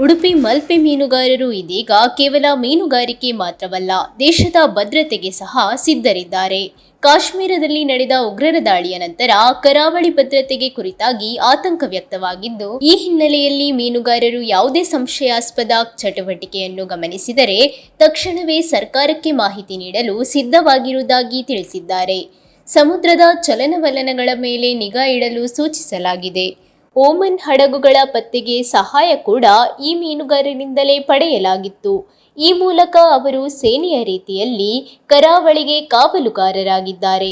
ಉಡುಪಿ ಮಲ್ಪೆ ಮೀನುಗಾರರು ಇದೀಗ ಕೇವಲ ಮೀನುಗಾರಿಕೆ ಮಾತ್ರವಲ್ಲ, ದೇಶದ ಭದ್ರತೆಗೆ ಸಹ ಸಿದ್ಧರಿದ್ದಾರೆ. ಕಾಶ್ಮೀರದಲ್ಲಿ ನಡೆದ ಉಗ್ರರ ದಾಳಿಯ ನಂತರ ಕರಾವಳಿ ಭದ್ರತೆಗೆ ಕುರಿತಾಗಿ ಆತಂಕ ವ್ಯಕ್ತವಾಗಿದ್ದು, ಈ ಹಿನ್ನೆಲೆಯಲ್ಲಿ ಮೀನುಗಾರರು ಯಾವುದೇ ಸಂಶಯಾಸ್ಪದ ಚಟುವಟಿಕೆಯನ್ನು ಗಮನಿಸಿದರೆ ತಕ್ಷಣವೇ ಸರ್ಕಾರಕ್ಕೆ ಮಾಹಿತಿ ನೀಡಲು ಸಿದ್ಧವಾಗಿರುವುದಾಗಿ ತಿಳಿಸಿದ್ದಾರೆ. ಸಮುದ್ರದ ಚಲನವಲನಗಳ ಮೇಲೆ ನಿಗಾ ಇಡಲು ಸೂಚಿಸಲಾಗಿದೆ. ಓಮನ್ ಹಡಗುಗಳ ಪತ್ತೆಗೆ ಸಹಾಯ ಕೂಡ ಈ ಮೀನುಗಾರರಿಂದಲೇ ಪಡೆಯಲಾಗಿತ್ತು. ಈ ಮೂಲಕ ಅವರು ಸೇನೆಯ ರೀತಿಯಲ್ಲಿ ಕರಾವಳಿಗೆ ಕಾವಲುಗಾರರಾಗಿದ್ದಾರೆ.